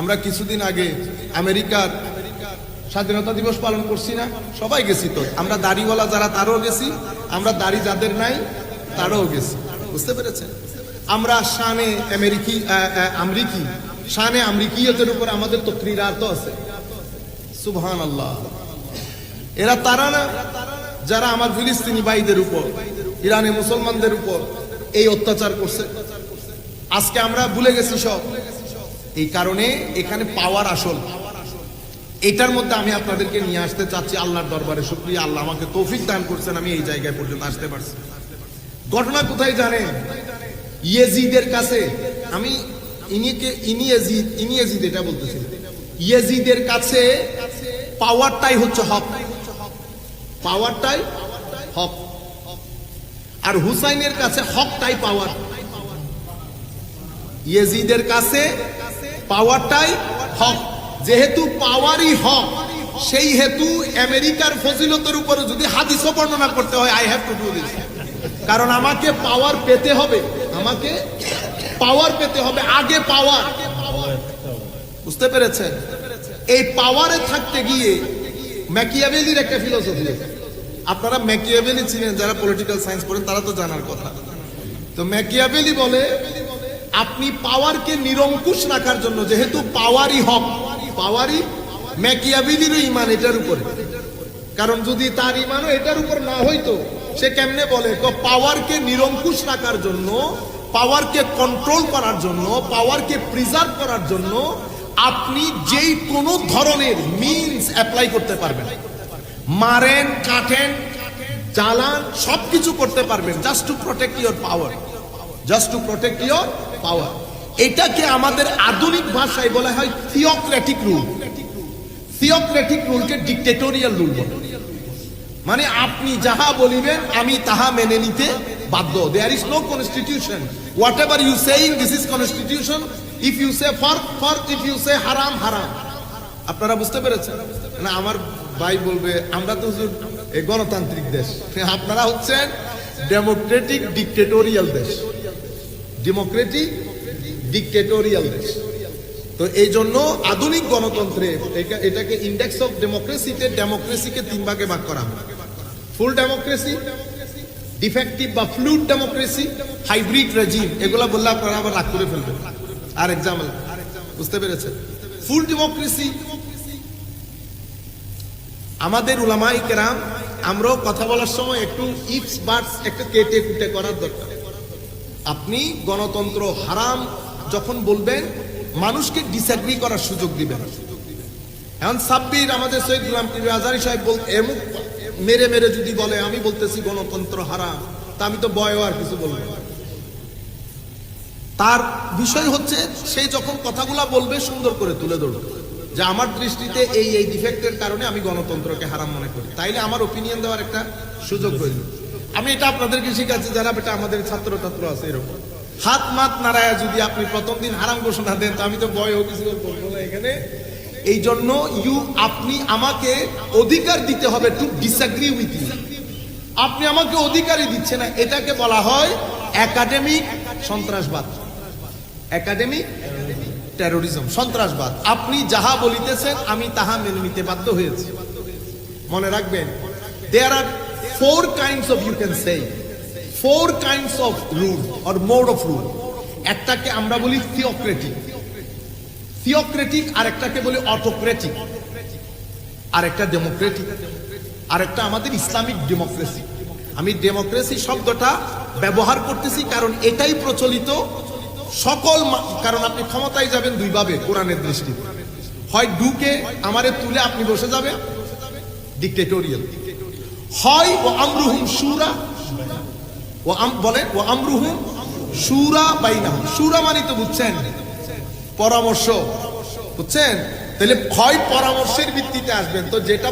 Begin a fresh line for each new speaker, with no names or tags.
আমরা কিছুদিন আগে আমেরিকার স্বাধীনতা দিবস পালন করছি না? সবাই গেছি তো। আমরা দাড়িওয়ালা যারা তারও গেছি, আমরা দাড়ি যাদের নাই তারও গেছি। বুঝতে পেরেছেন? আমরা শানে আমরিকি শানে আমরিকিয়তের উপর আমাদের তকরিরাত তো আছে। সুবহানাল্লাহ। এরা তারা না যারা আমার ফিলিস্তিনি ভাইদের উপর, ইরানি মুসলমানদের উপর এই অত্যাচার করছে। আজকে আমরা ভুলে গেছি সব। এই কারণে এখানে পাওয়ার আসল। এটার মধ্যে আমি আপনাদেরকে নিয়ে আসতে চাচ্ছি। আল্লাহর দরবারে শুকরিয়া, আল্লাহ আমাকে তৌফিক দান করছেন, আমি এই জায়গায় পর্যন্ত আসতে পারছি। ঘটনা কোথায় জানেন? ইয়েজিদের কাছে, আমি ইনিয়েজিদ এটা বলতেছি, ইয়েজিদের কাছে পাওয়ারটাই হচ্ছে হক, পাওয়ারটাই হক। আর হুসাইনের কাছে হকটাই পাওয়ার। ইয়েজিদের কাছে পাওয়ারটাই হক। যেহেতু পাওয়ারই হক, সেই হেতু আমেরিকার ফজিলতের উপরে যদি হাদিস বর্ণনা করতে হয়, I have to do this. কারণ আমাকে পাওয়ার পেতে হবে, আমাকে পাওয়ার পেতে হবে, আগে পাওয়ার। বুঝতে পেরেছেন? এই পাওয়ারে থাকতে গিয়ে ম্যাকিয়াভেলির একটা ফিলোসফি আছে। আপনারা ম্যাকিয়াভেলি ছিলেন, যারা পলিটিক্যাল সায়েন্স পড়েন তারা তো জানার কথা। তো ম্যাকিয়াভেলি বলে আপনি পাওয়ারকে নিরঙ্কুশ রাখার জন্য, যেহেতু পাওয়ারই হক, পাওয়ারই, ম্যাকিয়াভেলিরও ঈমান এটার উপরে। কারণ যদি তার ঈমানও এটার উপর না হইতো, সে কেমনে বলে? তো পাওয়ারকে নিরঙ্কুশ রাখার জন্য, পাওয়ারকে কন্ট্রোল করার জন্য, পাওয়ারকে প্রিজার্ভ করার জন্য আপনি যেই কোনো ধরনের মিনস অ্যাপ্লাই করতে পারবেন, মারেন, কাটেন, চালান, সবকিছু করতে পারবেন, just to protect your power, just to protect your power. এটাকে আমাদের আধুনিক ভাষায় বলা হয় থিওক্রেটিক রুল। থিওক্রেটিক রুলকে ডিক্টেটোরিয়াল রুল বলে। মানে আপনি যাহা বলিবেন আমি তাহা মেনে নিতে বাধ্য। There is no constitution. Whatever you saying, this is constitution. If you say ফর্থ, ইফ ইউ সে হারাম, হারাম। আপনারা বুঝতে পেরেছেন না? আমার ভাই বলবে আমরা তো এই গণতান্ত্রিক দেশ, আপনারা হচ্ছেন ডেমোক্রেটিক ডিক্টেটোরিয়াল দেশ, ডেমোক্রেটিক ডিক্টেটোরিয়াল দেশ। তো এই জন্য আধুনিক গণতন্ত্রে এটাকে ইন্ডেক্স অফ ডেমোক্রেসিতে ডেমোক্রেসিকে 3 ভাগে ভাগ করা হয়। ফুল ডেমোক্রেসি, ডিফেক্টিভ বা ফ্লুইড ডেমোক্রেসি, হাইব্রিড রেজিম। এগুলা বললে আপনারা আবার রাগ করে ফেলবেন। আর এক্সাম্পল, বুঝতে পেরেছেন? ফুল ডেমোক্রেসি আমাদের উলামায়ে কেরাম, আমরাও কথা বলার সময় একটু ইফস বাটস একটু কেটে কুটে করার দরকার। আপনি গণতন্ত্র হারাম যখন বলবেন, মানুষকে ডিসএগ্রি করার সুযোগ দিবেন। এখন সাব্বির আমাদের সৈয়দ গোলাম কিবরিয়া আজহারী সাহেব এমুক মেরে মেরে যদি বলে আমি বলতেছি গণতন্ত্র হারাম, তা আমি তো বয়ও আর কিছু বলবো না। তার বিষয় হচ্ছে সেই যখন কথাগুলা বলবে সুন্দর করে তুলে ধরবে যে আমার দৃষ্টিতে এই এই ডিফেক্টের কারণে আমি গণতন্ত্রকে হারাম মনে করি, তাইলে আমার ওপিনিয়ন দেওয়ার একটা সুযোগ হইল। আমি এটা আপনাদেরকে শিখাচ্ছি যারা বেটা আমাদের ছাত্র আছে এরকম। হাত মাত নাড়ায় যদি আপনি প্রথম দিন হারাম ঘোষণা দেন, তো আমি তো বয়ও কিছু বলবো না এখানে। এই জন্য আপনি আমাকে অধিকার দিতে হবে টু ডিসএগ্রি উইথ ইউ। আপনি আমাকে অধিকারই দিচ্ছে না, এটাকে বলা হয় একাডেমিক সন্ত্রাসবাদ, একাডেমিক টেরোরিজম, সন্ত্রাসবাদ। আপনি যাহা বলিতেছেন আমি তাহা মেনে নিতে বাধ্য হয়েছি। মনে রাখবেন, দেয়ার আর 4 kinds of, you can say 4 kinds of rule or mode of rule. একটাকে আমরা বলি থিওক্রেটিক, আর একটাকে বলি অটোক্রেটিক, আর একটা ডেমোক্রেটিক, আর একটা আমাদের ইসলামিক ডেমোক্রেসি। আমি ডেমোক্রেসি শব্দটা ব্যবহার করতেছি কারণ এটাই প্রচলিত সকল। কারণ আপনি ক্ষমতায় যাবেন 2 ভাবে কোরআনের দৃষ্টিতে, হয় ঢুকে আমারে তুলে আপনি বসে যাবেন, ডিক্টেটোরিয়াল, হয় ও আমরুহুম শুরা, বলেন ও আমরুহুম শুরা বাইনাহুম। শুরা মানে তো বুঝছেন পরামর্শ, বুঝছেন? তাহলে হয় পরামর্শের ভিত্তিতে আসবেন, তো যেটা